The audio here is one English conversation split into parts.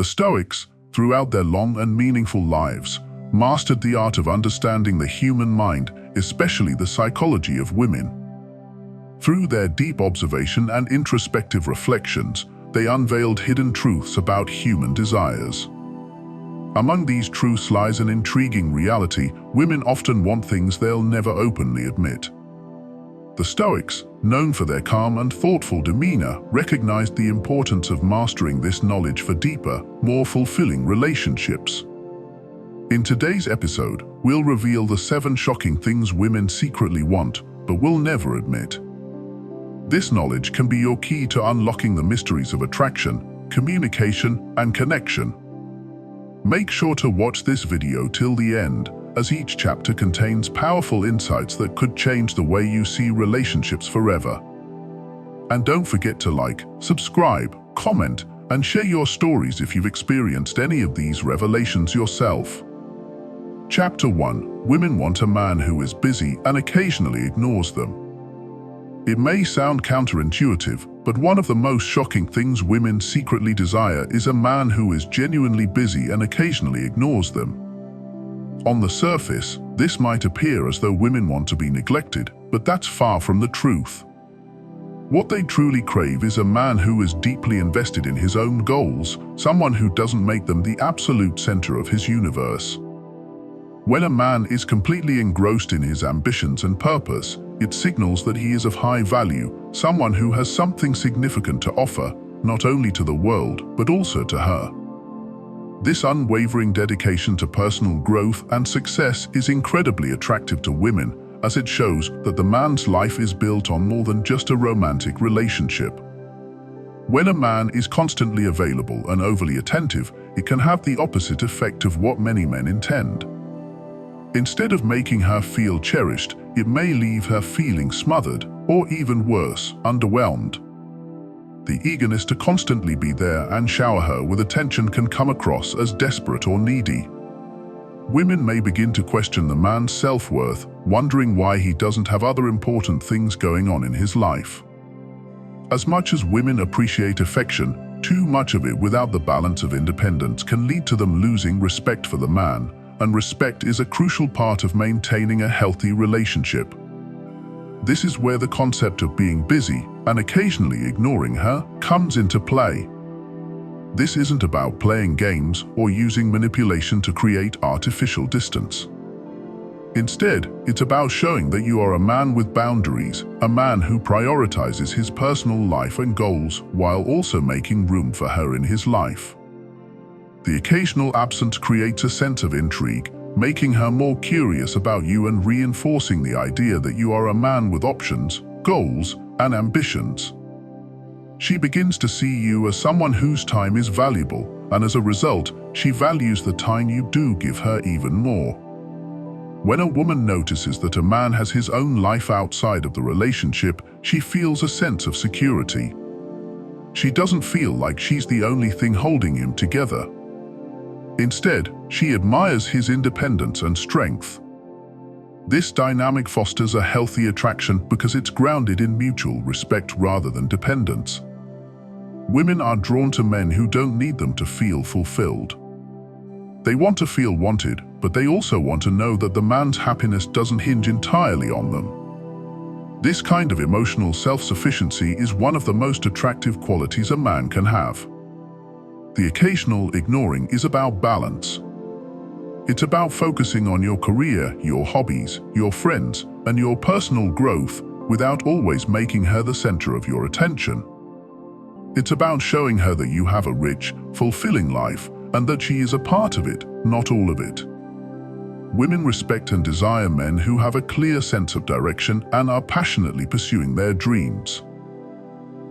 The Stoics, throughout their long and meaningful lives, mastered the art of understanding the human mind, especially the psychology of women. Through their deep observation and introspective reflections, they unveiled hidden truths about human desires. Among these truths lies an intriguing reality: women often want things they'll never openly admit. The Stoics, known for their calm and thoughtful demeanor, recognized the importance of mastering this knowledge for deeper, more fulfilling relationships. In today's episode, we'll reveal the 7 shocking things women secretly want, but will never admit. This knowledge can be your key to unlocking the mysteries of attraction, communication, and connection. Make sure to watch this video till the end, as each chapter contains powerful insights that could change the way you see relationships forever. And don't forget to like, subscribe, comment, and share your stories if you've experienced any of these revelations yourself. Chapter 1. Women want a man who is busy and occasionally ignores them. It may sound counterintuitive, but one of the most shocking things women secretly desire is a man who is genuinely busy and occasionally ignores them. On the surface, this might appear as though women want to be neglected, but that's far from the truth. What they truly crave is a man who is deeply invested in his own goals, someone who doesn't make them the absolute center of his universe. When a man is completely engrossed in his ambitions and purpose, it signals that he is of high value, someone who has something significant to offer, not only to the world, but also to her. This unwavering dedication to personal growth and success is incredibly attractive to women, as it shows that the man's life is built on more than just a romantic relationship. When a man is constantly available and overly attentive, it can have the opposite effect of what many men intend. Instead of making her feel cherished, it may leave her feeling smothered, or even worse, underwhelmed. The eagerness to constantly be there and shower her with attention can come across as desperate or needy. Women may begin to question the man's self-worth, wondering why he doesn't have other important things going on in his life. As much as women appreciate affection, too much of it without the balance of independence can lead to them losing respect for the man, and respect is a crucial part of maintaining a healthy relationship. This is where the concept of being busy and occasionally ignoring her comes into play. This isn't about playing games or using manipulation to create artificial distance. Instead, it's about showing that you are a man with boundaries, a man who prioritizes his personal life and goals while also making room for her in his life. The occasional absence creates a sense of intrigue, making her more curious about you and reinforcing the idea that you are a man with options, goals, and ambitions. She begins to see you as someone whose time is valuable, and as a result, she values the time you do give her even more. When a woman notices that a man has his own life outside of the relationship, she feels a sense of security. She doesn't feel like she's the only thing holding him together. Instead, she admires his independence and strength. This dynamic fosters a healthy attraction because it's grounded in mutual respect rather than dependence. Women are drawn to men who don't need them to feel fulfilled. They want to feel wanted, but they also want to know that the man's happiness doesn't hinge entirely on them. This kind of emotional self-sufficiency is one of the most attractive qualities a man can have. The occasional ignoring is about balance. It's about focusing on your career, your hobbies, your friends, and your personal growth without always making her the center of your attention. It's about showing her that you have a rich, fulfilling life and that she is a part of it, not all of it. Women respect and desire men who have a clear sense of direction and are passionately pursuing their dreams.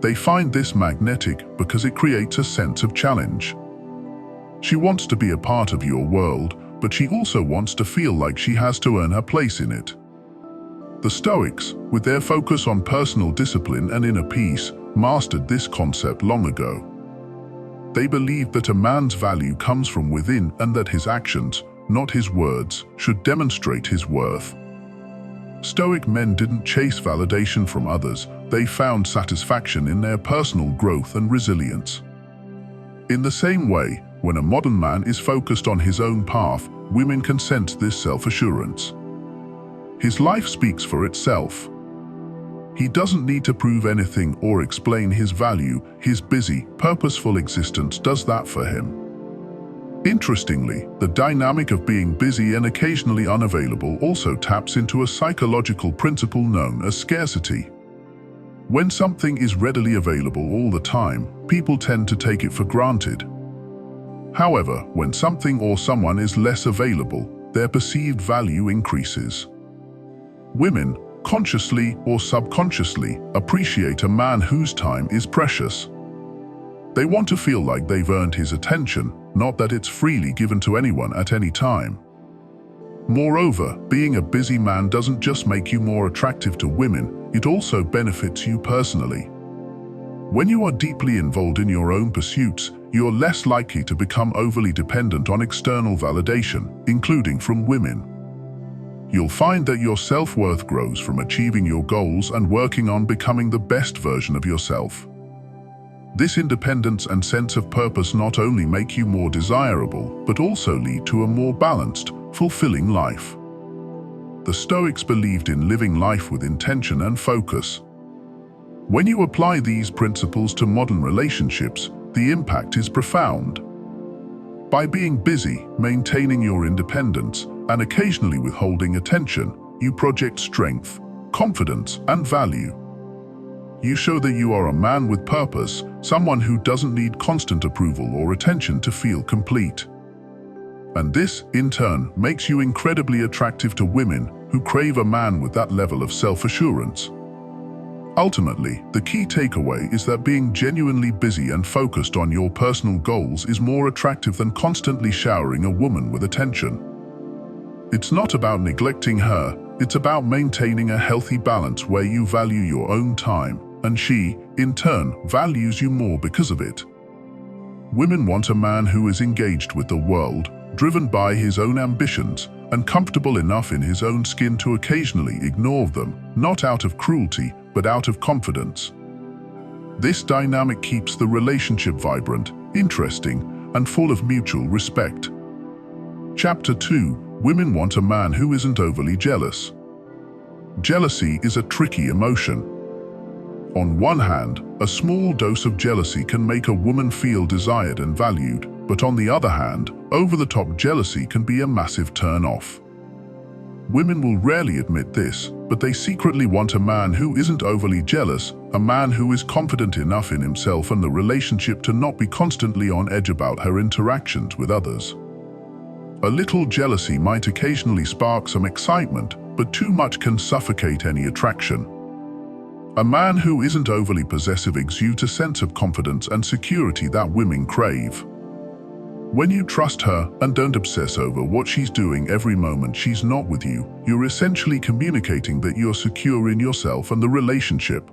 They find this magnetic because it creates a sense of challenge. She wants to be a part of your world, but she also wants to feel like she has to earn her place in it. The Stoics, with their focus on personal discipline and inner peace, mastered this concept long ago. They believed that a man's value comes from within and that his actions, not his words, should demonstrate his worth. Stoic men didn't chase validation from others, they found satisfaction in their personal growth and resilience. In the same way, When a modern man is focused on his own path, women can sense this self-assurance. His life speaks for itself. He doesn't need to prove anything or explain his value. His busy, purposeful existence does that for him. Interestingly, the dynamic of being busy and occasionally unavailable also taps into a psychological principle known as scarcity. When something is readily available all the time, people tend to take it for granted. However, when something or someone is less available, their perceived value increases. Women, consciously or subconsciously, appreciate a man whose time is precious. They want to feel like they've earned his attention, not that it's freely given to anyone at any time. Moreover, being a busy man doesn't just make you more attractive to women, it also benefits you personally. When you are deeply involved in your own pursuits, you're less likely to become overly dependent on external validation, including from women. You'll find that your self-worth grows from achieving your goals and working on becoming the best version of yourself. This independence and sense of purpose not only make you more desirable, but also lead to a more balanced, fulfilling life. The Stoics believed in living life with intention and focus. When you apply these principles to modern relationships, the impact is profound. By being busy, maintaining your independence, and occasionally withholding attention, you project strength, confidence, and value. You show that you are a man with purpose, someone who doesn't need constant approval or attention to feel complete. And this, in turn, makes you incredibly attractive to women who crave a man with that level of self-assurance. Ultimately, the key takeaway is that being genuinely busy and focused on your personal goals is more attractive than constantly showering a woman with attention. It's not about neglecting her, it's about maintaining a healthy balance where you value your own time, and she, in turn, values you more because of it. Women want a man who is engaged with the world, driven by his own ambitions, and comfortable enough in his own skin to occasionally ignore them, not out of cruelty, but out of confidence. This dynamic keeps the relationship vibrant, interesting, and full of mutual respect. Chapter 2: Women want a man who isn't overly jealous. Jealousy is a tricky emotion. On one hand, a small dose of jealousy can make a woman feel desired and valued, but on the other hand, over-the-top jealousy can be a massive turn-off. Women will rarely admit this, but they secretly want a man who isn't overly jealous, a man who is confident enough in himself and the relationship to not be constantly on edge about her interactions with others. A little jealousy might occasionally spark some excitement, but too much can suffocate any attraction. A man who isn't overly possessive exudes a sense of confidence and security that women crave. When you trust her and don't obsess over what she's doing every moment she's not with you, you're essentially communicating that you're secure in yourself and the relationship.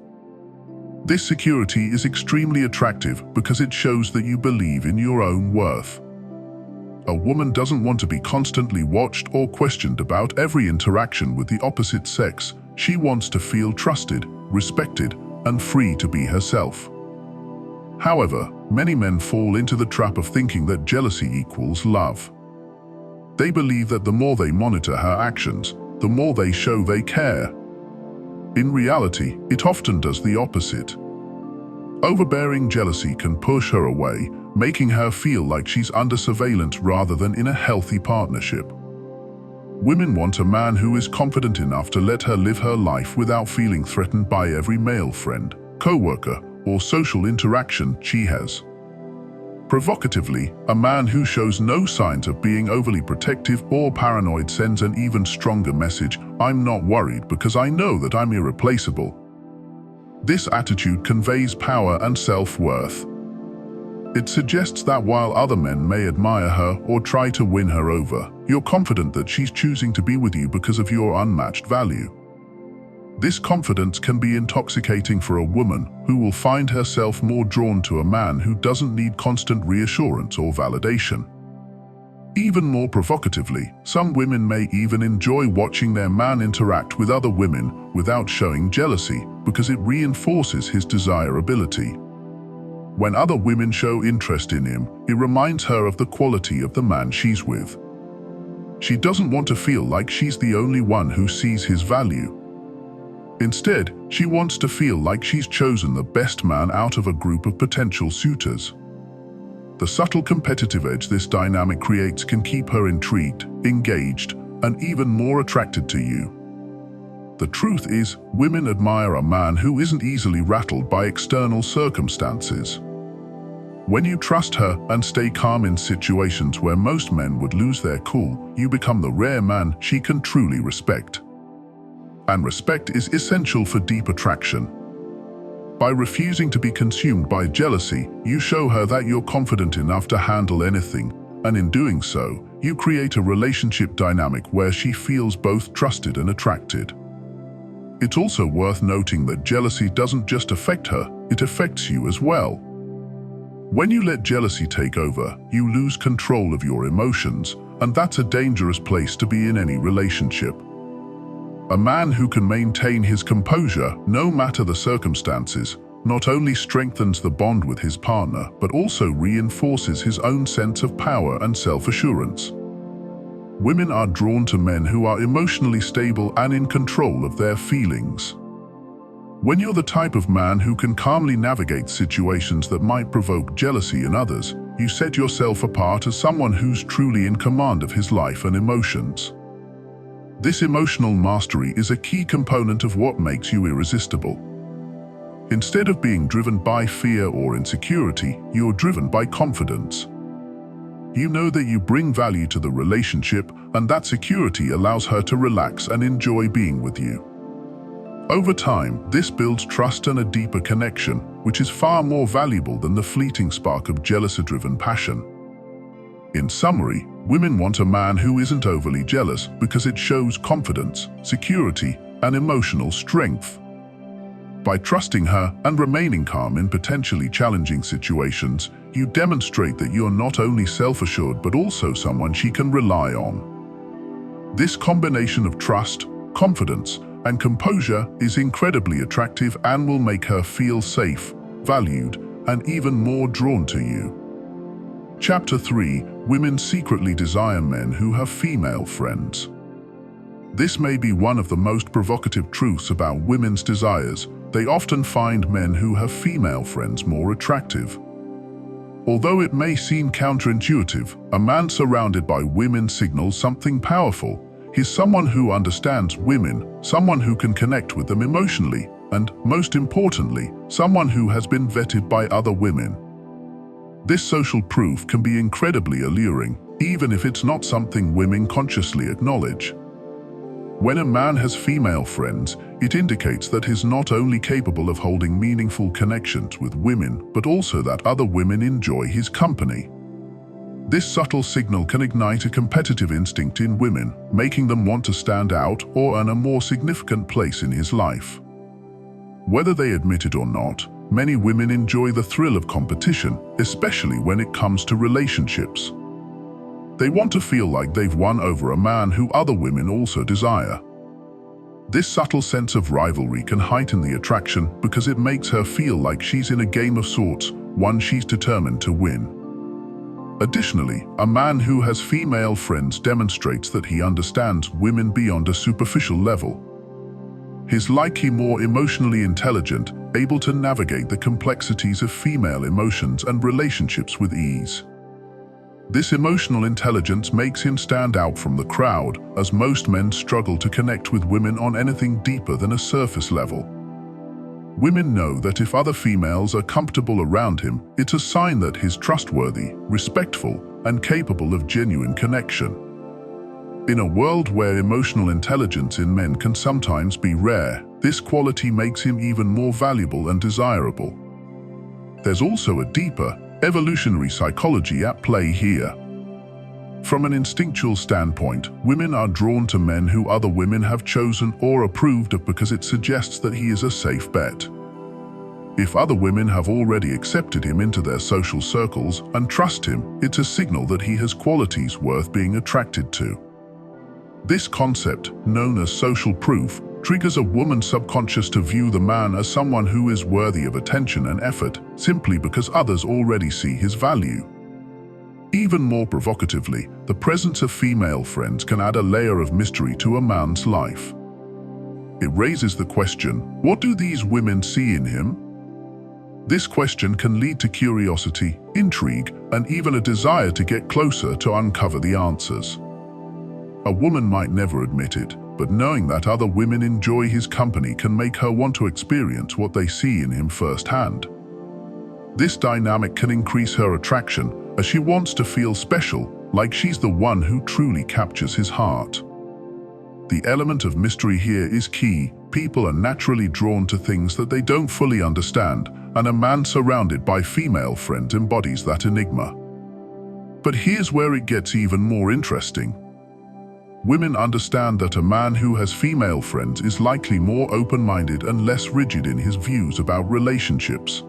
This security is extremely attractive because it shows that you believe in your own worth. A woman doesn't want to be constantly watched or questioned about every interaction with the opposite sex. She wants to feel trusted, respected, and free to be herself. However, many men fall into the trap of thinking that jealousy equals love. They believe that the more they monitor her actions, the more they show they care. In reality, it often does the opposite. Overbearing jealousy can push her away, making her feel like she's under surveillance rather than in a healthy partnership. Women want a man who is confident enough to let her live her life without feeling threatened by every male friend, co-worker, or social interaction she has. Provocatively, a man who shows no signs of being overly protective or paranoid sends an even stronger message: I'm not worried because I know that I'm irreplaceable. This attitude conveys power and self-worth. It suggests that while other men may admire her or try to win her over, you're confident that she's choosing to be with you because of your unmatched value. This confidence can be intoxicating for a woman who will find herself more drawn to a man who doesn't need constant reassurance or validation. Even more provocatively, some women may even enjoy watching their man interact with other women without showing jealousy because it reinforces his desirability. When other women show interest in him, it reminds her of the quality of the man she's with. She doesn't want to feel like she's the only one who sees his value. Instead, she wants to feel like she's chosen the best man out of a group of potential suitors. The subtle competitive edge this dynamic creates can keep her intrigued, engaged, and even more attracted to you. The truth is, women admire a man who isn't easily rattled by external circumstances. When you trust her and stay calm in situations where most men would lose their cool, you become the rare man she can truly respect. And respect is essential for deep attraction. By refusing to be consumed by jealousy, you show her that you're confident enough to handle anything, and in doing so, you create a relationship dynamic where she feels both trusted and attracted. It's also worth noting that jealousy doesn't just affect her, it affects you as well. When you let jealousy take over, you lose control of your emotions, and that's a dangerous place to be in any relationship. A man who can maintain his composure, no matter the circumstances, not only strengthens the bond with his partner, but also reinforces his own sense of power and self-assurance. Women are drawn to men who are emotionally stable and in control of their feelings. When you're the type of man who can calmly navigate situations that might provoke jealousy in others, you set yourself apart as someone who's truly in command of his life and emotions. This emotional mastery is a key component of what makes you irresistible. Instead of being driven by fear or insecurity, you're driven by confidence. You know that you bring value to the relationship, and that security allows her to relax and enjoy being with you. Over time, this builds trust and a deeper connection, which is far more valuable than the fleeting spark of jealousy-driven passion. In summary, women want a man who isn't overly jealous because it shows confidence, security, and emotional strength. By trusting her and remaining calm in potentially challenging situations, you demonstrate that you're not only self-assured but also someone she can rely on. This combination of trust, confidence, and composure is incredibly attractive and will make her feel safe, valued, and even more drawn to you. Chapter 3. Women secretly desire men who have female friends. This may be one of the most provocative truths about women's desires. They often find men who have female friends more attractive. Although it may seem counterintuitive, a man surrounded by women signals something powerful. He's someone who understands women, someone who can connect with them emotionally, and, most importantly, someone who has been vetted by other women. This social proof can be incredibly alluring, even if it's not something women consciously acknowledge. When a man has female friends, it indicates that he's not only capable of holding meaningful connections with women, but also that other women enjoy his company. This subtle signal can ignite a competitive instinct in women, making them want to stand out or earn a more significant place in his life. Whether they admit it or not, many women enjoy the thrill of competition, especially when it comes to relationships. They want to feel like they've won over a man who other women also desire. This subtle sense of rivalry can heighten the attraction because it makes her feel like she's in a game of sorts, one she's determined to win. Additionally, a man who has female friends demonstrates that he understands women beyond a superficial level. He's likely more emotionally intelligent, able to navigate the complexities of female emotions and relationships with ease. This emotional intelligence makes him stand out from the crowd, as most men struggle to connect with women on anything deeper than a surface level. Women know that if other females are comfortable around him, it's a sign that he's trustworthy, respectful, and capable of genuine connection. In a world where emotional intelligence in men can sometimes be rare, this quality makes him even more valuable and desirable. There's also a deeper, evolutionary psychology at play here. From an instinctual standpoint, women are drawn to men who other women have chosen or approved of because it suggests that he is a safe bet. If other women have already accepted him into their social circles and trust him, it's a signal that he has qualities worth being attracted to. This concept, known as social proof, triggers a woman's subconscious to view the man as someone who is worthy of attention and effort simply because others already see his value. Even more provocatively, the presence of female friends can add a layer of mystery to a man's life. It raises the question, what do these women see in him? This question can lead to curiosity, intrigue, and even a desire to get closer to uncover the answers. A woman might never admit it, but knowing that other women enjoy his company can make her want to experience what they see in him firsthand. This dynamic can increase her attraction, as she wants to feel special, like she's the one who truly captures his heart. The element of mystery here is key. People are naturally drawn to things that they don't fully understand, and a man surrounded by female friends embodies that enigma. But here's where it gets even more interesting. Women understand that a man who has female friends is likely more open-minded and less rigid in his views about relationships.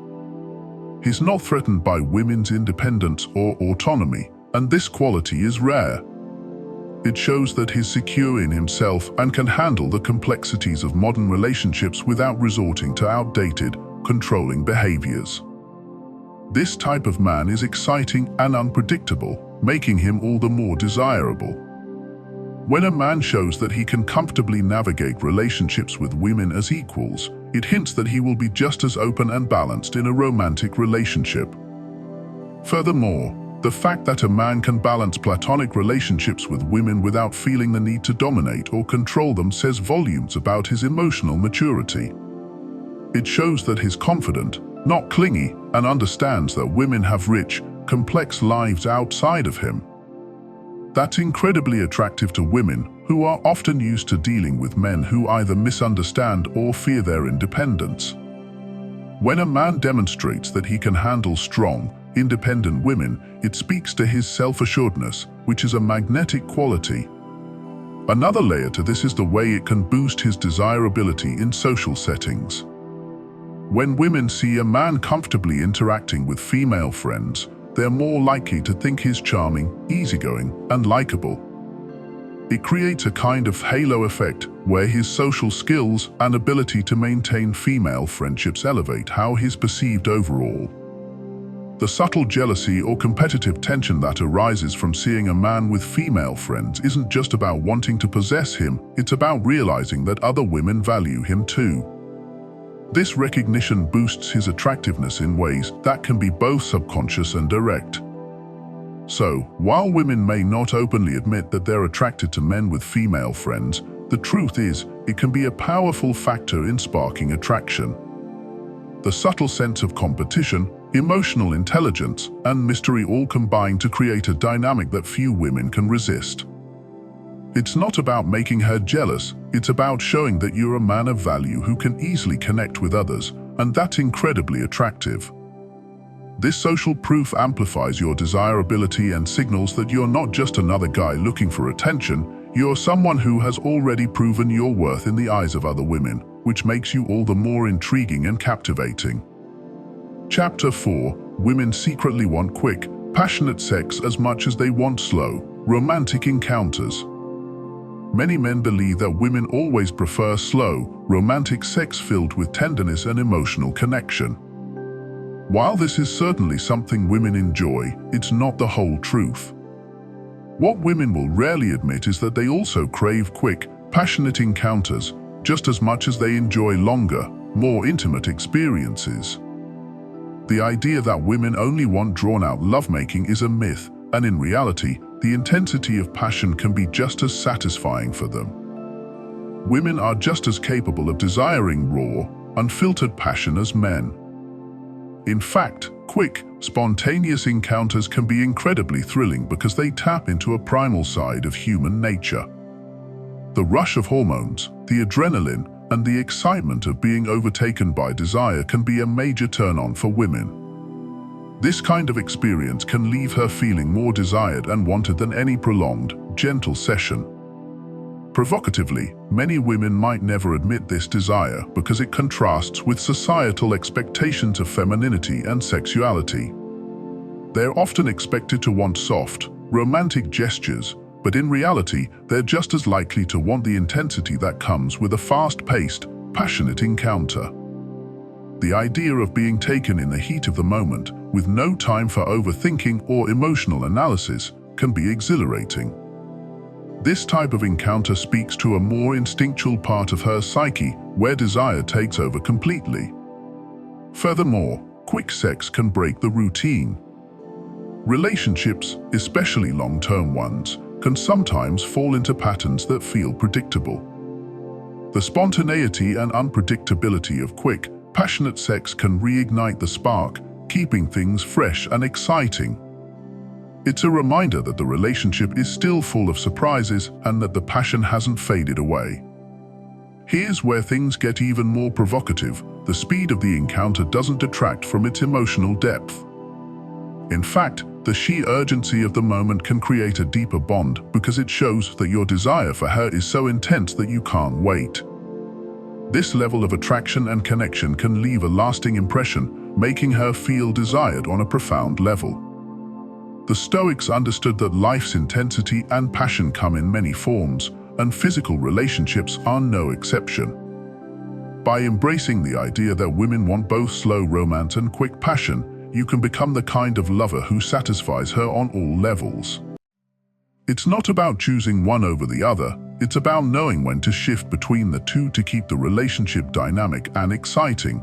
He's not threatened by women's independence or autonomy, and this quality is rare. It shows that he's secure in himself and can handle the complexities of modern relationships without resorting to outdated, controlling behaviors. This type of man is exciting and unpredictable, making him all the more desirable. When a man shows that he can comfortably navigate relationships with women as equals, it hints that he will be just as open and balanced in a romantic relationship. Furthermore, the fact that a man can balance platonic relationships with women without feeling the need to dominate or control them says volumes about his emotional maturity. It shows that he's confident, not clingy, and understands that women have rich, complex lives outside of him. That's incredibly attractive to women who are often used to dealing with men who either misunderstand or fear their independence. When a man demonstrates that he can handle strong, independent women, it speaks to his self-assuredness, which is a magnetic quality. Another layer to this is the way it can boost his desirability in social settings. When women see a man comfortably interacting with female friends, they're more likely to think he's charming, easygoing, and likable. It creates a kind of halo effect where his social skills and ability to maintain female friendships elevate how he's perceived overall. The subtle jealousy or competitive tension that arises from seeing a man with female friends isn't just about wanting to possess him, it's about realizing that other women value him too. This recognition boosts his attractiveness in ways that can be both subconscious and direct. So, while women may not openly admit that they're attracted to men with female friends, the truth is, it can be a powerful factor in sparking attraction. The subtle sense of competition, emotional intelligence, and mystery all combine to create a dynamic that few women can resist. It's not about making her jealous, it's about showing that you're a man of value who can easily connect with others, and that's incredibly attractive. This social proof amplifies your desirability and signals that you're not just another guy looking for attention, you're someone who has already proven your worth in the eyes of other women, which makes you all the more intriguing and captivating. Chapter 4. Women secretly want quick, passionate sex as much as they want slow, romantic encounters. Many men believe that women always prefer slow, romantic sex filled with tenderness and emotional connection. While this is certainly something women enjoy, it's not the whole truth. What women will rarely admit is that they also crave quick, passionate encounters, just as much as they enjoy longer, more intimate experiences. The idea that women only want drawn-out lovemaking is a myth, and in reality, the intensity of passion can be just as satisfying for them. Women are just as capable of desiring raw, unfiltered passion as men. In fact, quick, spontaneous encounters can be incredibly thrilling because they tap into a primal side of human nature. The rush of hormones, the adrenaline, and the excitement of being overtaken by desire can be a major turn-on for women. This kind of experience can leave her feeling more desired and wanted than any prolonged, gentle session. Provocatively, many women might never admit this desire because it contrasts with societal expectations of femininity and sexuality. They're often expected to want soft, romantic gestures, but in reality, they're just as likely to want the intensity that comes with a fast-paced, passionate encounter. The idea of being taken in the heat of the moment, with no time for overthinking or emotional analysis, can be exhilarating. This type of encounter speaks to a more instinctual part of her psyche, where desire takes over completely. Furthermore, quick sex can break the routine. Relationships, especially long-term ones, can sometimes fall into patterns that feel predictable. The spontaneity and unpredictability of quick, passionate sex can reignite the spark, keeping things fresh and exciting. It's a reminder that the relationship is still full of surprises and that the passion hasn't faded away. Here's where things get even more provocative. The speed of the encounter doesn't detract from its emotional depth. In fact, the sheer urgency of the moment can create a deeper bond because it shows that your desire for her is so intense that you can't wait. This level of attraction and connection can leave a lasting impression, making her feel desired on a profound level. The Stoics understood that life's intensity and passion come in many forms, and physical relationships are no exception. By embracing the idea that women want both slow romance and quick passion, you can become the kind of lover who satisfies her on all levels. It's not about choosing one over the other, it's about knowing when to shift between the two to keep the relationship dynamic and exciting.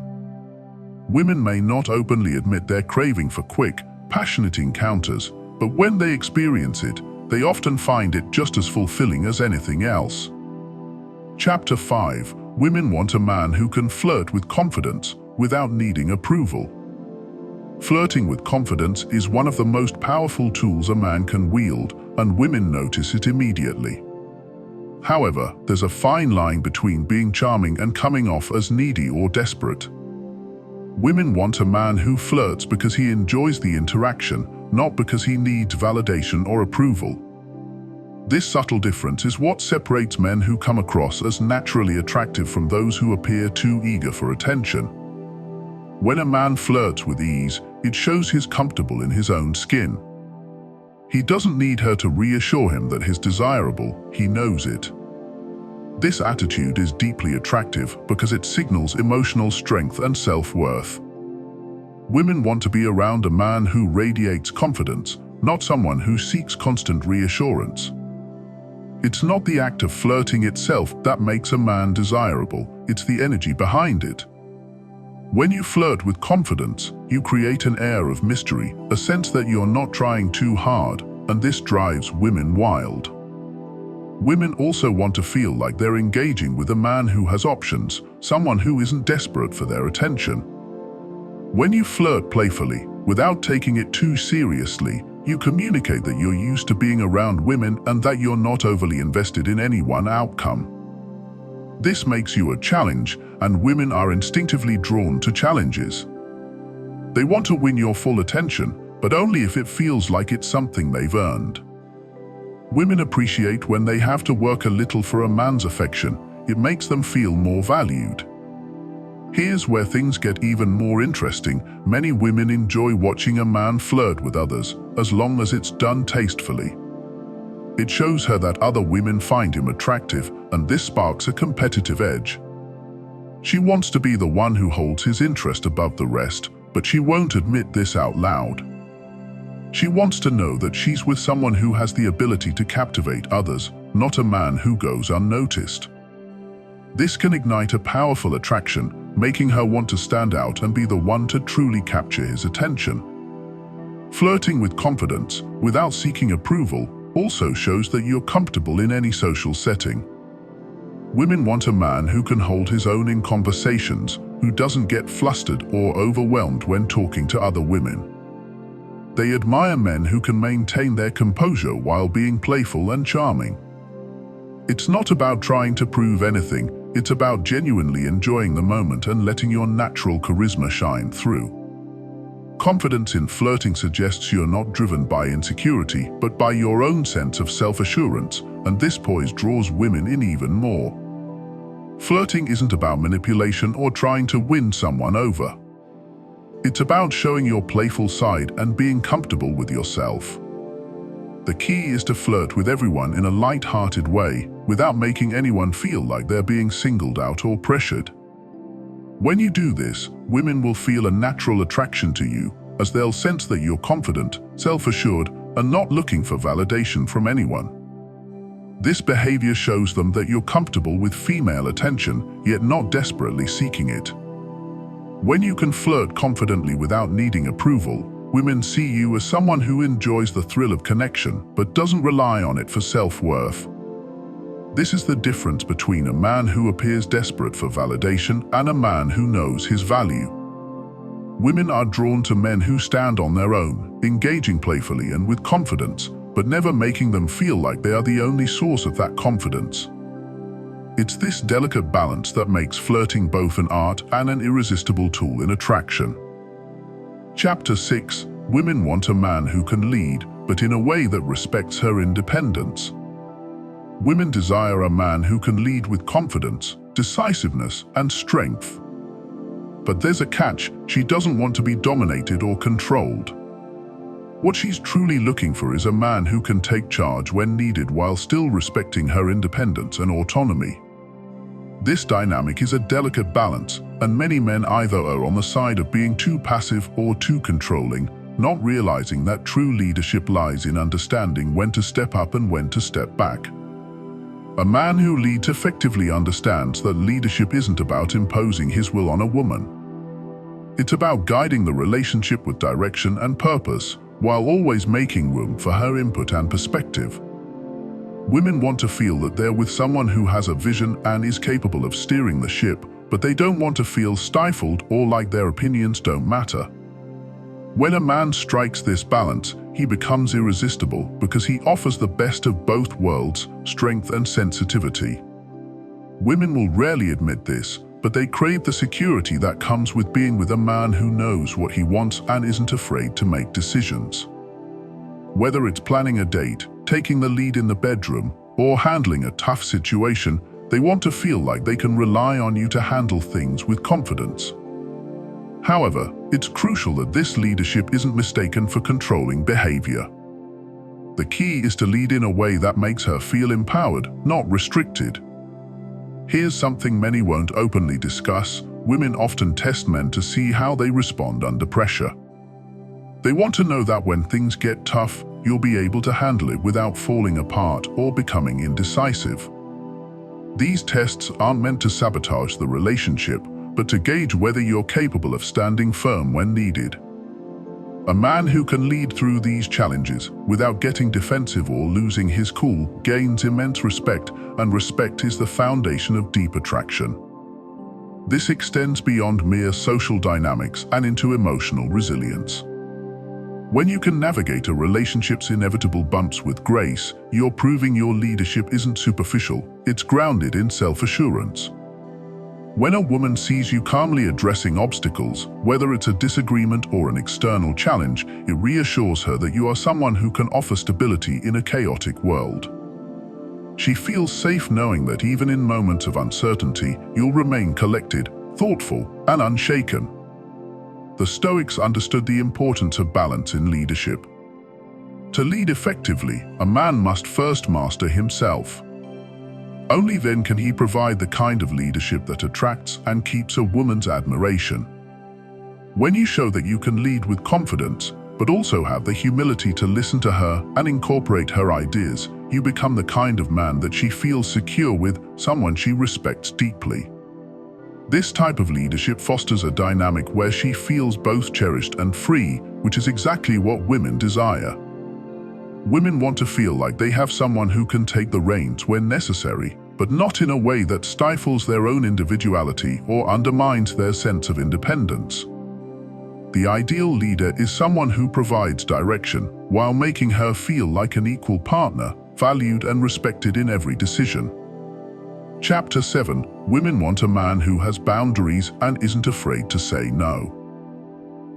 Women may not openly admit their craving for quick, passionate encounters, but when they experience it, they often find it just as fulfilling as anything else. Chapter 5. Women want a man who can flirt with confidence without needing approval. Flirting with confidence is one of the most powerful tools a man can wield, and women notice it immediately. However, there's a fine line between being charming and coming off as needy or desperate. Women want a man who flirts because he enjoys the interaction, not because he needs validation or approval. This subtle difference is what separates men who come across as naturally attractive from those who appear too eager for attention. When a man flirts with ease, it shows he's comfortable in his own skin. He doesn't need her to reassure him that he's desirable, he knows it. This attitude is deeply attractive because it signals emotional strength and self-worth. Women want to be around a man who radiates confidence, not someone who seeks constant reassurance. It's not the act of flirting itself that makes a man desirable, it's the energy behind it. When you flirt with confidence, you create an air of mystery, a sense that you're not trying too hard, and this drives women wild. Women also want to feel like they're engaging with a man who has options, someone who isn't desperate for their attention. When you flirt playfully, without taking it too seriously, you communicate that you're used to being around women and that you're not overly invested in any one outcome. This makes you a challenge, and women are instinctively drawn to challenges. They want to win your full attention, but only if it feels like it's something they've earned. Women appreciate when they have to work a little for a man's affection. It makes them feel more valued. Here's where things get even more interesting. Many women enjoy watching a man flirt with others, as long as it's done tastefully. It shows her that other women find him attractive, and this sparks a competitive edge. She wants to be the one who holds his interest above the rest, but she won't admit this out loud. She wants to know that she's with someone who has the ability to captivate others, not a man who goes unnoticed. This can ignite a powerful attraction, making her want to stand out and be the one to truly capture his attention. Flirting with confidence, without seeking approval, also shows that you're comfortable in any social setting. Women want a man who can hold his own in conversations, who doesn't get flustered or overwhelmed when talking to other women. They admire men who can maintain their composure while being playful and charming. It's not about trying to prove anything, it's about genuinely enjoying the moment and letting your natural charisma shine through. Confidence in flirting suggests you're not driven by insecurity, but by your own sense of self-assurance, and this poise draws women in even more. Flirting isn't about manipulation or trying to win someone over. It's about showing your playful side and being comfortable with yourself. The key is to flirt with everyone in a light-hearted way, without making anyone feel like they're being singled out or pressured. When you do this, women will feel a natural attraction to you, as they'll sense that you're confident, self-assured, and not looking for validation from anyone. This behavior shows them that you're comfortable with female attention, yet not desperately seeking it. When you can flirt confidently without needing approval, women see you as someone who enjoys the thrill of connection, but doesn't rely on it for self-worth. This is the difference between a man who appears desperate for validation and a man who knows his value. Women are drawn to men who stand on their own, engaging playfully and with confidence, but never making them feel like they are the only source of that confidence. It's this delicate balance that makes flirting both an art and an irresistible tool in attraction. Chapter 6. Women want a man who can lead, but in a way that respects her independence. Women desire a man who can lead with confidence, decisiveness, and strength. But there's a catch: she doesn't want to be dominated or controlled. What she's truly looking for is a man who can take charge when needed while still respecting her independence and autonomy. This dynamic is a delicate balance, and many men either are on the side of being too passive or too controlling, not realizing that true leadership lies in understanding when to step up and when to step back. A man who leads effectively understands that leadership isn't about imposing his will on a woman. It's about guiding the relationship with direction and purpose, while always making room for her input and perspective. Women want to feel that they're with someone who has a vision and is capable of steering the ship, but they don't want to feel stifled or like their opinions don't matter. When a man strikes this balance, he becomes irresistible because he offers the best of both worlds, strength and sensitivity. Women will rarely admit this, but they crave the security that comes with being with a man who knows what he wants and isn't afraid to make decisions. Whether it's planning a date, taking the lead in the bedroom, or handling a tough situation, they want to feel like they can rely on you to handle things with confidence. However, it's crucial that this leadership isn't mistaken for controlling behavior. The key is to lead in a way that makes her feel empowered, not restricted. Here's something many won't openly discuss: women often test men to see how they respond under pressure. They want to know that when things get tough, you'll be able to handle it without falling apart or becoming indecisive. These tests aren't meant to sabotage the relationship, but to gauge whether you're capable of standing firm when needed. A man who can lead through these challenges without getting defensive or losing his cool gains immense respect, and respect is the foundation of deep attraction. This extends beyond mere social dynamics and into emotional resilience. When you can navigate a relationship's inevitable bumps with grace, you're proving your leadership isn't superficial, it's grounded in self-assurance. When a woman sees you calmly addressing obstacles, whether it's a disagreement or an external challenge, it reassures her that you are someone who can offer stability in a chaotic world. She feels safe knowing that even in moments of uncertainty, you'll remain collected, thoughtful, and unshaken. The Stoics understood the importance of balance in leadership. To lead effectively, a man must first master himself. Only then can he provide the kind of leadership that attracts and keeps a woman's admiration. When you show that you can lead with confidence, but also have the humility to listen to her and incorporate her ideas, you become the kind of man that she feels secure with, someone she respects deeply. This type of leadership fosters a dynamic where she feels both cherished and free, which is exactly what women desire. Women want to feel like they have someone who can take the reins when necessary, but not in a way that stifles their own individuality or undermines their sense of independence. The ideal leader is someone who provides direction while making her feel like an equal partner, valued and respected in every decision. Chapter 7. Women want a man who has boundaries and isn't afraid to say no.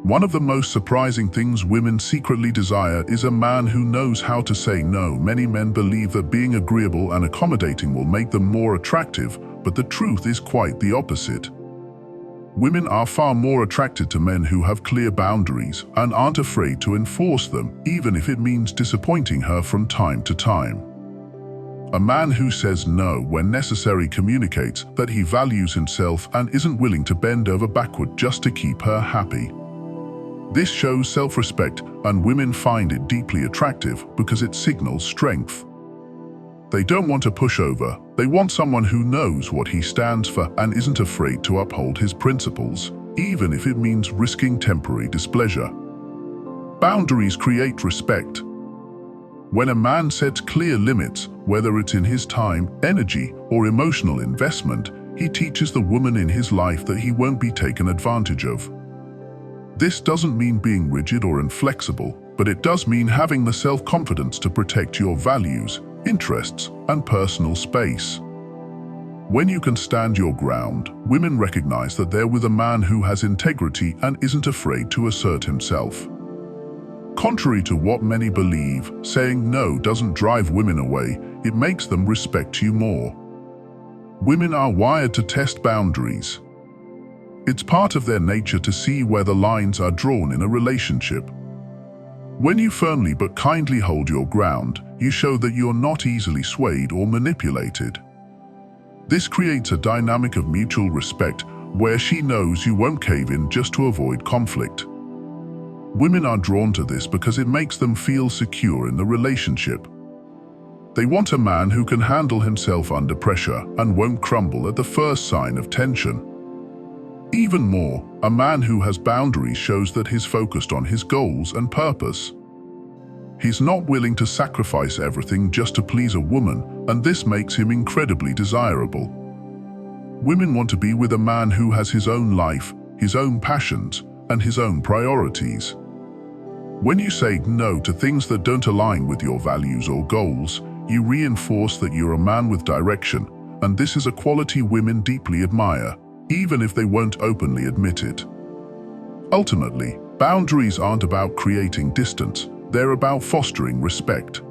One of the most surprising things women secretly desire is a man who knows how to say no. Many men believe that being agreeable and accommodating will make them more attractive, but the truth is quite the opposite. Women are far more attracted to men who have clear boundaries and aren't afraid to enforce them, even if it means disappointing her from time to time. A man who says no when necessary communicates that he values himself and isn't willing to bend over backward just to keep her happy. This shows self-respect, and women find it deeply attractive because it signals strength. They don't want a pushover. They want someone who knows what he stands for and isn't afraid to uphold his principles, even if it means risking temporary displeasure. Boundaries create respect. When a man sets clear limits, whether it's in his time, energy, or emotional investment, he teaches the woman in his life that he won't be taken advantage of. This doesn't mean being rigid or inflexible, but it does mean having the self-confidence to protect your values, interests, and personal space. When you can stand your ground, women recognize that they're with a man who has integrity and isn't afraid to assert himself. Contrary to what many believe, saying no doesn't drive women away, it makes them respect you more. Women are wired to test boundaries. It's part of their nature to see where the lines are drawn in a relationship. When you firmly but kindly hold your ground, you show that you're not easily swayed or manipulated. This creates a dynamic of mutual respect where she knows you won't cave in just to avoid conflict. Women are drawn to this because it makes them feel secure in the relationship. They want a man who can handle himself under pressure and won't crumble at the first sign of tension. Even more, a man who has boundaries shows that he's focused on his goals and purpose. He's not willing to sacrifice everything just to please a woman, and this makes him incredibly desirable. Women want to be with a man who has his own life, his own passions, and his own priorities. When you say no to things that don't align with your values or goals, you reinforce that you're a man with direction, and this is a quality women deeply admire, even if they won't openly admit it. Ultimately, boundaries aren't about creating distance, they're about fostering respect.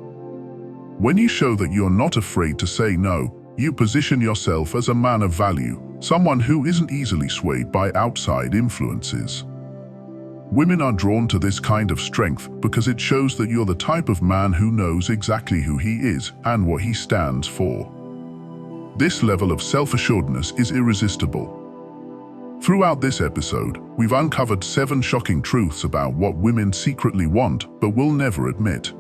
When you show that you're not afraid to say no, you position yourself as a man of value, someone who isn't easily swayed by outside influences. Women are drawn to this kind of strength because it shows that you're the type of man who knows exactly who he is and what he stands for. This level of self-assuredness is irresistible. Throughout this episode, we've uncovered 7 shocking truths about what women secretly want but will never admit.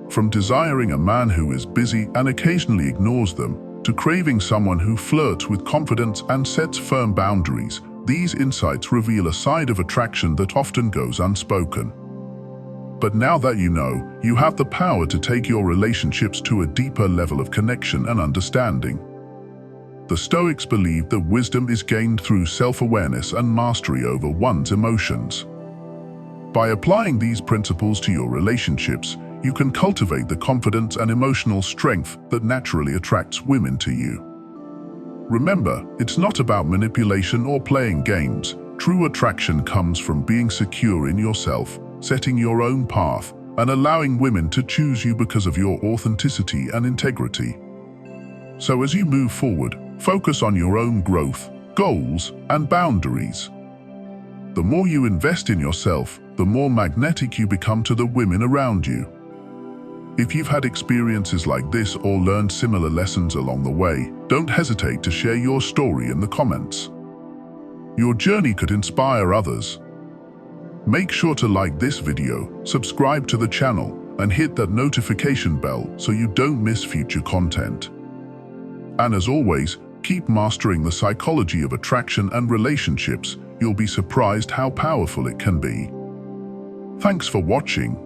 From desiring a man who is busy and occasionally ignores them, to craving someone who flirts with confidence and sets firm boundaries, these insights reveal a side of attraction that often goes unspoken. But now that you know, you have the power to take your relationships to a deeper level of connection and understanding. The Stoics believed that wisdom is gained through self-awareness and mastery over one's emotions. By applying these principles to your relationships, you can cultivate the confidence and emotional strength that naturally attracts women to you. Remember, it's not about manipulation or playing games. True attraction comes from being secure in yourself, setting your own path, and allowing women to choose you because of your authenticity and integrity. So as you move forward, focus on your own growth, goals, and boundaries. The more you invest in yourself, the more magnetic you become to the women around you. If you've had experiences like this or learned similar lessons along the way, don't hesitate to share your story in the comments. Your journey could inspire others. Make sure to like this video, subscribe to the channel, and hit that notification bell so you don't miss future content. And as always, keep mastering the psychology of attraction and relationships. You'll be surprised how powerful it can be. Thanks for watching.